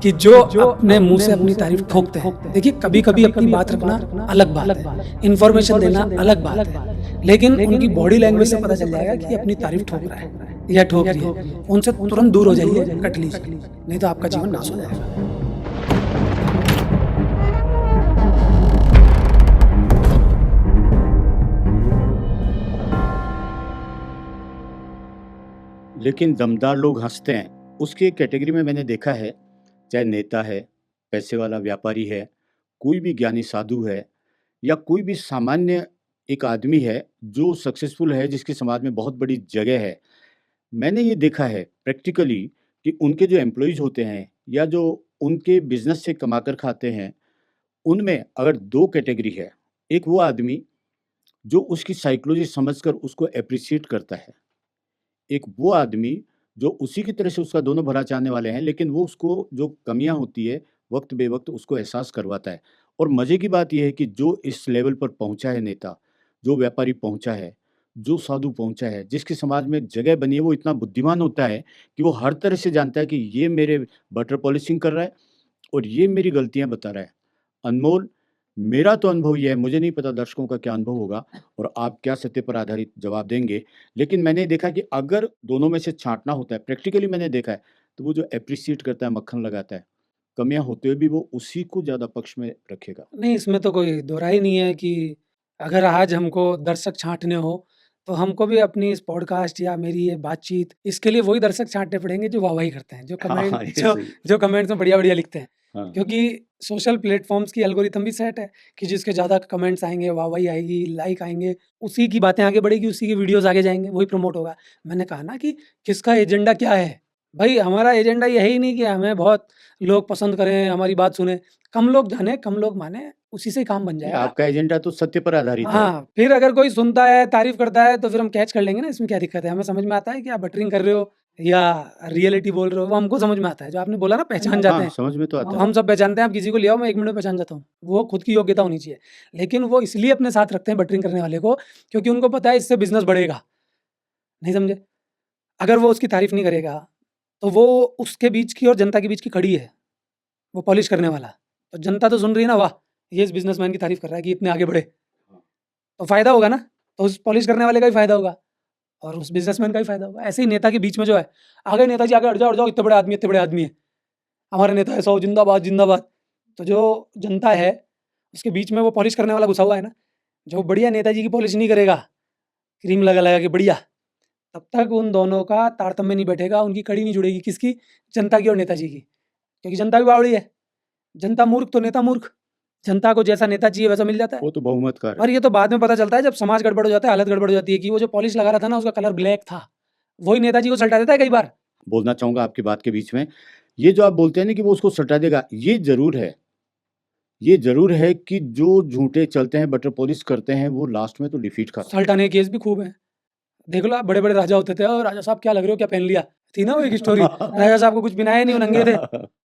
कि जो अपने मुंह से अपनी तारीफ ठोकते हैं। देखिए, कभी कभी अपनी बात रखना अलग बात है, इन्फॉर्मेशन देना अलग बात है, लेकिन उनकी बॉडी लैंग्वेज से पता चल जाएगा कि अपनी तारीफ ठोक रहा है या ठोक रही है। उनसे तुरंत दूर हो जाइए, कट लीजिए, नहीं तो आपका जीवन नाश हो जाएगा। लेकिन दमदार लोग हंसते हैं, उसकी एक कैटेगरी में मैंने देखा है, चाहे नेता है, पैसे वाला व्यापारी है, कोई भी ज्ञानी साधु है, या कोई भी सामान्य एक आदमी है जो सक्सेसफुल है, जिसकी समाज में बहुत बड़ी जगह है। मैंने ये देखा है प्रैक्टिकली कि उनके जो एम्प्लॉइज होते हैं या जो उनके बिजनेस से कमाकर खाते हैं, उनमें अगर दो कैटेगरी है, एक वो आदमी जो उसकी साइकोलॉजी समझकर उसको अप्रिशिएट करता है, एक वो आदमी जो उसी की तरह से उसका दोनों भला चाहने वाले हैं, लेकिन वो उसको जो कमियां होती है वक्त बे वक्त उसको एहसास करवाता है। और मज़े की बात यह है कि जो इस लेवल पर पहुंचा है नेता, जो व्यापारी पहुंचा है, जो साधु पहुंचा है, जिसकी समाज में जगह बनी है, वो इतना बुद्धिमान होता है कि वो हर तरह से जानता है कि ये मेरे बटर पॉलिशिंग कर रहा है और ये मेरी गलतियां बता रहा है। अनमोल, मेरा तो अनुभव ये है, मुझे नहीं पता दर्शकों का क्या अनुभव होगा और आप क्या सत्य पर आधारित जवाब देंगे, लेकिन मैंने देखा कि अगर दोनों में से छाँटना होता है, प्रैक्टिकली मैंने देखा है, तो वो जो एप्रिशिएट करता है, मक्खन लगाता है, कमियाँ होते हुए भी वो उसी को ज़्यादा पक्ष में रखेगा। नहीं, इसमें तो कोई दोहराई नहीं है कि अगर आज हमको दर्शक छाँटने हो, तो हमको भी अपनी इस पॉडकास्ट या मेरी ये बातचीत, इसके लिए वही दर्शक छाँटने पड़ेंगे जो वाहवाही करते हैं, जो हाँ, कमेंट ये जो सही। जो कमेंट्स में बढ़िया-बढ़िया लिखते हैं। हाँ, क्योंकि सोशल प्लेटफ़ॉर्म्स की एल्गोरिथम भी सेट है कि जिसके ज़्यादा कमेंट्स आएँगे, वाहवाही आएगी, लाइक आएँगे, उसी की बातें आगे बढ़ेगी, उसी की वीडियोज़ आगे जाएँगे, वही प्रमोट होगा। मैंने कहा ना कि किसका एजेंडा क्या है? भई, हमारा एजेंडा ये है ही नहीं कि हमें बहुत लोग पसंद करें, हमारी बात सुनें। कम लोग जाने, कम लोग माने, उसी से काम बन नहीं, जाएगा। आपका एजेंडा तो सत्य पर आधारित है। हाँ, फिर अगर कोई सुनता है, तारीफ़ करता है, तो फिर हम कैच कर लेंगे ना, इसमें क्या दिक्कत है? हमें समझ में आता है कि आप बटरिंग कर रहे हो या रियलिटी बोल रहे हो, वो हमको समझ में आता है। जो आपने बोला ना, पहचान जाते हाँ, हैं, समझ में तो आता है। हम सब पहचानते हैं। आप किसी को ले आओ, मैं 1 मिनट में पहचान जाता हूँ। वो खुद की योग्यता होनी चाहिए। लेकिन वो इसलिए अपने साथ रखते हैं बटरिंग करने वाले को, क्योंकि उनको पता है इससे बिज़नेस बढ़ेगा। नहीं समझे? अगर वो उसकी तारीफ़ नहीं करेगा, तो वो उसके बीच की और जनता के बीच की कड़ी है, वो पॉलिश करने वाला। तो जनता तो सुन रही है ना, वाह! ये इस बिज़नेसमैन की तारीफ़ कर रहा है कि इतने आगे बढ़े। तो फ़ायदा होगा ना, तो उस पॉलिश करने वाले का ही फ़ायदा होगा और उस बिज़नेसमैन का भी फ़ायदा होगा। ऐसे ही नेता के बीच में जो है, आ गए नेताजी, आगे हट जाओ, इतने बड़े आदमी, इतने बड़े आदमी हैं। हमारे नेता ऐसा हो, जिंदाबाद, जिंदाबाद। तो जो जनता है, उसके बीच में वो पॉलिश करने वाला घुसा हुआ है ना, जो बढ़िया नेताजी की पॉलिश नहीं करेगा, क्रीम लगा-लगा के बढ़िया, तब तक उन दोनों का तारतम्य नहीं बैठेगा, उनकी कड़ी नहीं जुड़ेगी। किसकी? जनता की और नेताजी की। क्योंकि जनता भी बावड़ी है। जनता मूर्ख तो नेता मूर्ख। जनता को जैसा नेता चाहिए वैसा मिल जाता है। वो तो बहुमत का है। और ये तो बाद में पता चलता है जब समाज गड़बड़ हो जाता है, हालत गड़बड़ हो जाती है कि वो जो पॉलिश लगा रहा था ना, उसका कलर ब्लैक था। वही नेताजी को सल्टा देता है कई बार। बोलना चाहूँगा आपकी बात के बीच में, ये जो आप बोलते हैं ना कि वो उसको सटा देगा, ये ज़रूर है कि जो झूठे चलते हैं, बटर पॉलिश करते हैं, वो लास्ट में तो डिफीट खाते हैं। सल्टाने के केस भी खूब हैं। देख लो, आप बड़े-बड़े राजा होते थे और राजा साहब क्या लग रहे हो, क्या पहन लिया? थी ना वो एक स्टोरी, राजा साहब को कुछ पहनाया ही नहीं, वो नंगे थे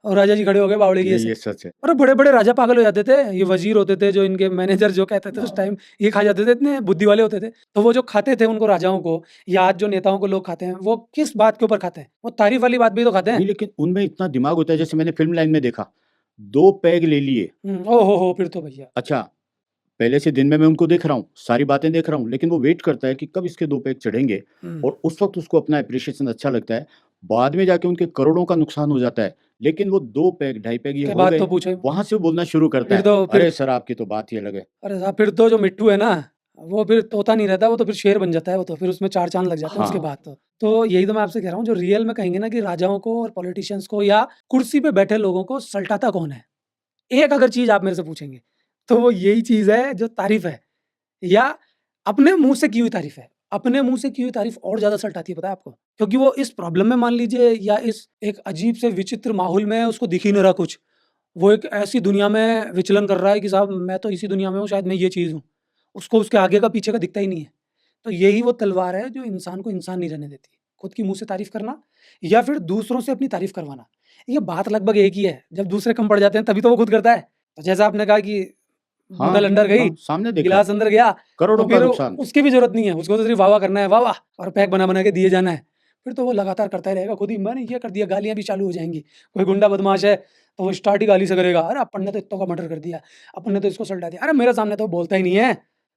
और राजा जी खड़े हो गए बावड़े की ये ऐसे। सच है। अरे बड़े-बड़े राजा पागल हो जाते थे। ये वज़ीर होते थे, जो इनके मैनेजर जो कहते थे उस टाइम, ये खा जाते थे, इतने बुद्धि वाले होते थे। तो वो जो खाते थे उनको, राजाओं को, या आज जो नेताओं को लोग खाते हैं, वो किस बात के ऊपर खाते हैं? वो तारीफ़ वाली बात भी तो खाते नहीं, हैं। लेकिन उनमें इतना दिमाग होता है, जैसे मैंने फ़िल्म लाइन में देखा, 2 पैग ले लिए। ओह हो! फिर तो भैया। अच्छा, पहले से दिन में मैं उनको देख रहा हूँ, सारी बातें देख रहा हूँ, लेकिन वो वेट करता है कि कब इसके 2 पैग चढ़ेंगे हुँ। और उस वक़्त उसको अपना एप्रिशिएशन अच्छा लगता है। बाद में जाके उनके करोड़ों का नुकसान हो जाता है, लेकिन वो 2 पैग, ढाई पैग ये उसके हो बाद गए, तो पूछो ही मत। वहाँ से वो बोलना शुरू करता फिर है, तो फिर "अरे सर, आपकी तो बात ही अलग है।" अरे साहब, फिर तो जो मिट्ठू है ना, वो फिर तोता नहीं रहता, वो तो फिर शेर बन जाता है, वो तो फिर उसमें 4 चाँद लग जाते हैं उसके हाँ। बाद तो। तो यही तो मैं आपसे कह रहा हूँ, जो रियल में कहेंगे ना कि राजाओं को और पॉलिटिशियंस को या कुर्सी पे बैठे लोगों को सल्टाता कौन है? एक अगर चीज़ आप मेरे से पूछेंगे, तो वो यही चीज़ है जो तारीफ़ है, या अपने मुँह से की हुई तारीफ़ है। अपने मुँह से की हुई तारीफ़ और ज़्यादा सल्टाती है, पता है आपको? क्योंकि वो इस प्रॉब्लम में मान लीजिए, या इस एक अजीब से विचित्र माहौल में उसको दिख ही नहीं रहा कुछ। वो एक ऐसी दुनिया में विचलन कर रहा है कि साहब मैं तो इसी दुनिया में हूँ, शायद मैं ये चीज़ हूँ। उसको उसके आगे का पीछे का दिखता ही नहीं है। तो यही वो तलवार है जो इंसान को इंसान नहीं रहने देती। खुद की मुँह से तारीफ़ करना या फिर दूसरों से अपनी तारीफ़ करवाना। ये बात लगभग एक ही है। जब दूसरे कम पड़ जाते हैं तभी तो वो खुद करता है। तो जैसा आपने कहा कि बोतल हाँ, अंदर गई, हाँ, सामने देखा है, गिलास अंदर गया, तो करोड़ों का फिर नुकसान। उसकी भी ज़रूरत नहीं है। उसको तो सिर्फ़ वाह-वाह करना है, वाह-वाह, और पैक बना-बना के दिए जाना है। फिर तो वो लगातार करता ही रहेगा, खुद ही मैंने ये कर दिया, गालियाँ भी चालू हो जाएँगी। कोई गुंडा बदमाश है, तो वो स्टार्ट ही गाली से करेगा, "अरे! अपन ने तो इत्तों का मर्डर कर दिया, अपन ने तो इसको सल्टा दिया।" अरे! मेरे सामने तो वो बोलता ही नहीं है,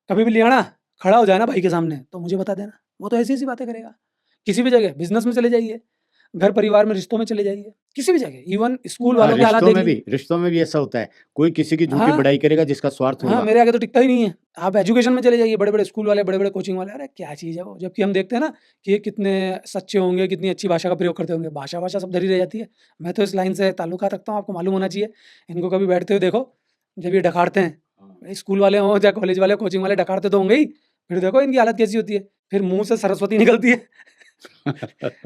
कभी भी लिया ना, खड़ा हो जाए ना भाई के सामने, तो मुझे बता देना, वो तो ऐसी-ऐसी बातें करेगा। किसी भी जगह, बिज़नेस में चले जाइए, घर परिवार में, रिश्तों में चले जाइए, किसी भी जगह, इवन स्कूल हाँ, वालों के हालात देख लीजिए। रिश्तों में भी ऐसा होता है। कोई किसी की झूठी हाँ। बड़ाई करेगा जिसका स्वार्थ हाँ, होगा। मेरे आगे तो टिकता ही नहीं है। आप एजुकेशन में चले जाइए, बड़े-बड़े स्कूल वाले, बड़े-बड़े कोचिंग वाले, अरे क्या चीज़ है वो? जबकि हम देखते हैं ना कि ये कितने सच्चे होंगे, कितनी अच्छी भाषा का प्रयोग करते होंगे। भाषा-वाषा सब धरी रह जाती है। मैं तो इस लाइन से ताल्लुकात रखता हूँ, आपको मालूम होना चाहिए। इनको कभी बैठते हुए देखो, जब ये डकारते हैं, हाँ। भाई स्कूल वाले हों, चाहे कॉलेज वाले, कोचिंग वाले डकारते तो होंगे ही। फिर देखो इनकी हालत कैसी होती है। फिर मुँह से सरस्वती निकलती है।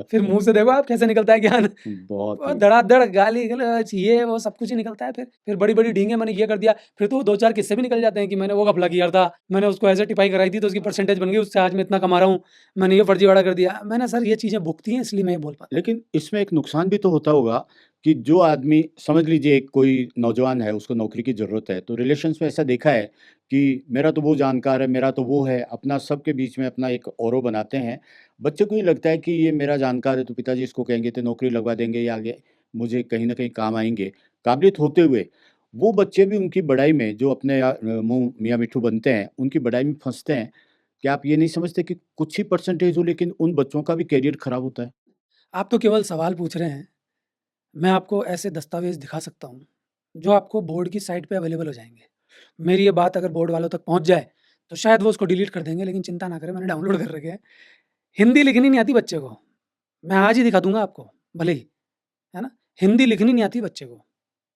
फिर मुँह से देखो आप कैसे निकलता है ज्ञान। बहुत वो ही धड़ाधड़ गाली-गलौच ये वो सब कुछ ही निकलता है फिर। फिर बड़ी-बड़ी डींगे मैंने ये कर दिया, फिर तो वो 2-4 किस्से भी निकल जाते हैं कि मैंने वो घपला किया था, मैंने उसको ऐसे टिपाई कराई थी तो उसकी परसेंटेज बन गई, उससे आज मैं इतना कमा रहा हूँ, मैंने ये फर्जीवाड़ा कर दिया। मैंने सर ये चीज़ें भुगती हैं इसलिए मैं ये बोल पाता हूँ। लेकिन इसमें एक नुकसान भी तो होता होगा कि जो आदमी समझ लीजिए एक कोई नौजवान है, उसको नौकरी की ज़रूरत है, तो रिलेशंस में ऐसा देखा है कि मेरा तो वो जानकार है, मेरा तो वो है, अपना सबके बीच में अपना एक औरो बनाते हैं। बच्चे को ये लगता है कि ये मेरा जानकार है, तो पिताजी इसको कहेंगे तो नौकरी लगवा देंगे या आगे मुझे कहीं न कहीं काम आएँगे। काबिलियत होते हुए, वो बच्चे भी उनकी बड़ाई में जो अपने मुँह मियाँ मिट्ठू बनते हैं, उनकी बड़ाई में फँसते हैं। क्या आप ये नहीं समझते कि कुछ ही परसेंटेज हो लेकिन उन बच्चों का भी करियर खराब होता है? आप तो केवल सवाल पूछ रहे हैं, मैं आपको ऐसे दस्तावेज़ दिखा सकता हूँ, जो आपको बोर्ड की साइट पे अवेलेबल हो जाएँगे। मेरी ये बात अगर बोर्ड वालों तक पहुँच जाए, तो शायद वो उसको डिलीट कर देंगे, लेकिन चिंता ना करें मैंने डाउनलोड कर रखे हैं। हिंदी लिखनी नहीं आती बच्चे को, मैं आज ही दिखा दूँगा आपको, भले ही, है ना? हिंदी लिखनी नहीं आती बच्चे को,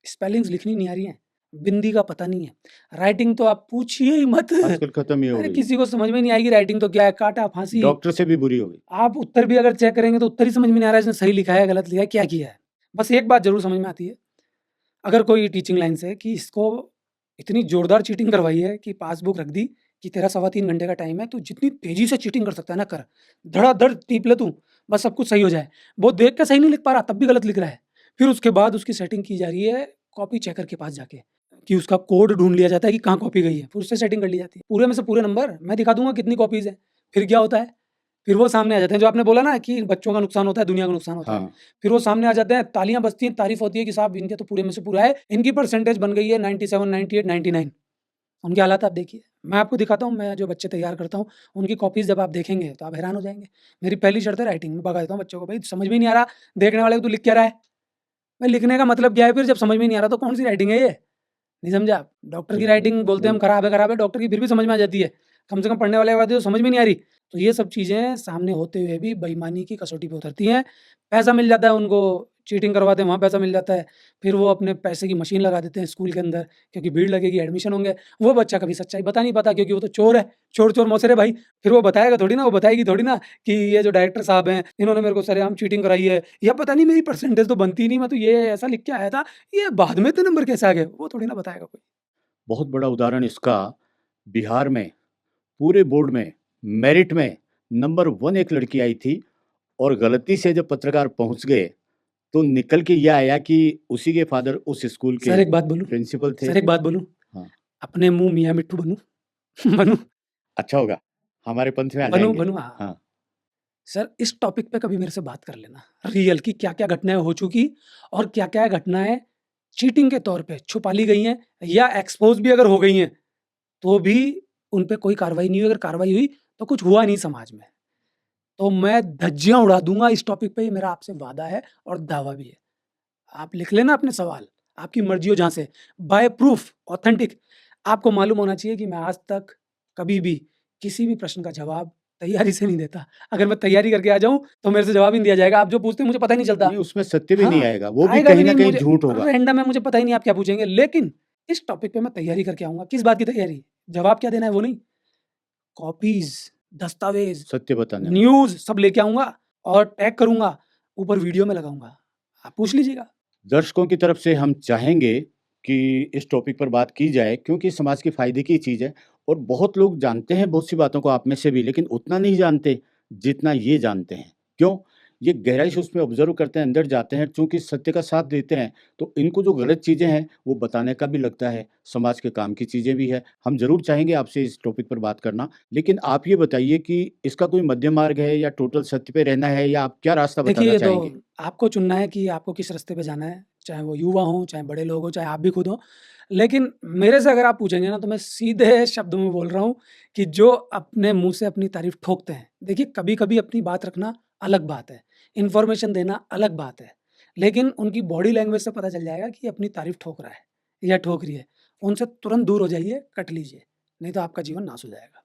स्पेलिंग्स लिखनी नहीं आ रही हैं, बिंदी का पता नहीं है, राइटिंग तो आप पूछिए ही मत। आजकल खत्म ही हो अरे गई है। किसी को समझ में नहीं आएगी राइटिंग तो क्या है, काटा, फांसी। डॉक्टर से भी बुरी हो गई। आप उत्तर भी अगर चेक करेंगे तो उत्तर ही समझ में नहीं आ रहा है इसने सही लिखा है, गलत लिखा है, क्या किया है। बस एक बात ज़रूर समझ में आती है, अगर कोई टीचिंग लाइन से कि इसको इतनी ज़ोरदार चीटिंग करवाई है कि पासबुक रख दी कि तेरा सवा 3 घंटे का टाइम है, तू जितनी तेज़ी से चीटिंग कर सकता है ना कर। धड़ाधड़ टीप ले तू, बस सब कुछ सही हो जाए। वो देख के सही नहीं लिख पा रहा, तब भी गलत लिख रहा है। फिर उसके बाद उसकी सेटिंग की जा रही है कॉपी चेकर के पास जाके, कि उसका कोड ढूँढ लिया जाता है कि कहाँ कॉपी गई है, फिर उससे सेटिंग कर ली जाती है। पूरे में से पूरे नंबर मैं दिखा दूँगा कितनी कॉपीज़ हैं। फिर क्या होता है, फिर वो सामने आ जाते हैं, जो आपने बोला ना कि बच्चों का नुकसान होता है, दुनिया का नुकसान होता है। हाँ, फिर वो सामने आ जाते हैं, तालियाँ बजती हैं, तारीफ़ होती है कि साहब इनके तो पूरे में से पूरा है, इनकी परसेंटेज बन गई है 97, 98, 99। उनके हालात आप देखिए। मैं आपको दिखाता हूँ, मैं जो बच्चे तैयार करता हूँ, उनकी कॉपीज़ जब आप देखेंगे तो आप हैरान हो जाएँगे। मेरी पहली शर्त है राइटिंग में भगा देता हूँ बच्चों को, भई समझ में ही नहीं आ रहा, देखने वाले को तू लिख क्या रहा है? भाई लिखने का मतलब क्या है फिर जब समझ में नहीं आ रहा तो कौन-सी राइटिंग है ये? नहीं समझे आप? डॉक्टर की बिल्कुल, राइटिंग बोलते हैं हम खराब है, डॉक्टर की फिर भी समझ में आ जाती है। कम से कम पढ़ने वाले की बात है तो समझ में नहीं आ रही। तो ये सब चीज़ें सामने होते हुए भी बेईमानी की कसौटी पे उतरती हैं। पैसा मिल जाता है उनको, चीटिंग करवाते हैं वहाँ पैसा मिल जाता है। फिर वो अपने पैसे की मशीन लगा देते हैं स्कूल के अंदर क्योंकि भीड़ लगेगी, एडमिशन होंगे। वो बच्चा कभी सच्चाई बता नहीं पाता क्योंकि वो तो चोर है, चोर-चोर मौसेरे भाई। फिर वो बताएगा थोड़ी ना, वो बताएगी थोड़ी ना कि ये जो डायरेक्टर साहब हैं, इन्होंने मेरे को सरेआम चीटिंग कराई है या पता नहीं मेरी परसेंटेज तो बनती ही नहीं, मैं तो ये ऐसा लिख के आया था, ये बाद में इतने नंबर कैसे आ गए? वो थोड़ी ना बताएगा कोई। बहुत बड़ा उदाहरण इसका बिहार में पूरे बोर्ड में मेरिट में नंबर 1 एक लड़की आई थी और गलती से जब पत्रकार पहुँच गए, तो निकल के ये आया कि उसी के फादर उस स्कूल के सर एक बात बोलूँ? प्रिंसिपल थे। सर एक बात बोलूँ? हाँ, अपने मुँह मियाँ मिट्ठू बनूँ? बनूँ? अच्छा होगा, हमारे पंथ में आ बनूँ जाएँगे। बनूँ हाँ। हाँ, सर इस टॉपिक पे कभी मेरे से बात कर लेना। रियल की क्या-क्या घटनाएँ हो चुकी और क्या-क्या घटनाएँ चीटिंग के तौर पे छुपा ली गई हैं या एक्सपोज़ भी अगर हो गई हैं, तो भी उन पे कोई कार्रवाई नहीं हुई। अगर कार्रवाई हुई तो कुछ हुआ नहीं समाज में। तो मैं धज्जियाँ उड़ा दूँगा इस टॉपिक पे, ये मेरा आपसे वादा है और दावा भी है। आप लिख लेना अपने सवाल, आपकी मर्ज़ी हो जहाँ से, बाय प्रूफ ऑथेंटिक। आपको मालूम होना चाहिए कि मैं आज तक कभी भी किसी भी प्रश्न का जवाब तैयारी से नहीं देता। अगर मैं तैयारी करके आ जाऊँ, तो मेरे से जवाब ही नहीं दिया जाएगा। आप जो पूछते हैं मुझे पता ही नहीं चलता। नहीं उसमें सत्य भी नहीं हाँ, आएगा, वो भी आएगा भी कहीं न नहीं कहीं मुझे, झूठ होगा। रैंडम है, मुझे पता ही नहीं आप क्या पूछेंगे। लेकिन इस टॉपिक पे मैं तैयारी करके आऊँगा। किस बात की तैयारी? जवाब क्या देना है वो नहीं, कॉपीज़, दस्तावेज़, सत्य बताने वाला। न्यूज़ सब लेके आऊँगा और टैग करूँगा, ऊपर वीडियो में लगाऊँगा। आप पूछ लीजिएगा। दर्शकों की तरफ से हम चाहेंगे कि इस टॉपिक पर बात की जाए क्योंकि समाज के फ़ायदे की चीज़ है और बहुत लोग जानते हैं बहुत सी बातों को आप में से भी लेकिन उतना नहीं जानते जितना ये जानते हैं। क्यों? ये गहराई से उसमें ऑब्ज़र्व करते हैं, अंदर जाते हैं, चूँकि सत्य का साथ देते हैं, तो इनको जो गलत चीज़ें हैं, वो बताने का भी लगता है, समाज के काम की चीज़ें भी हैं। हम ज़रूर चाहेंगे आपसे इस टॉपिक पर बात करना, लेकिन आप ये बताइए कि इसका कोई मध्य मार्ग है या टोटल सत्य पे रहना है या आप क्या रास्ता देखिए, बताना ये तो चाहेंगे? आपको चुनना है कि आपको किस रास्ते पे जाना है, चाहे वो युवा हों, चाहे बड़े लोग हों, चाहे आप भी खुद हों। लेकिन मेरे से अगर आप पूछेंगे ना, तो मैं सीधे शब्दों में बोल रहा हूँ कि जो अपने मुँह से अपनी तारीफ़ ठोकते हैं, देखिए कभी-कभी अपनी बात रखना अलग बात है, इन्फॉर्मेशन देना अलग बात है। लेकिन उनकी बॉडी लैंग्वेज से पता चल जाएगा कि अपनी तारीफ़ ठोक रहा है या ठोक रही है। उनसे तुरंत दूर हो जाइए, कट लीजिए, नहीं तो आपका जीवन नाश हो जाएगा।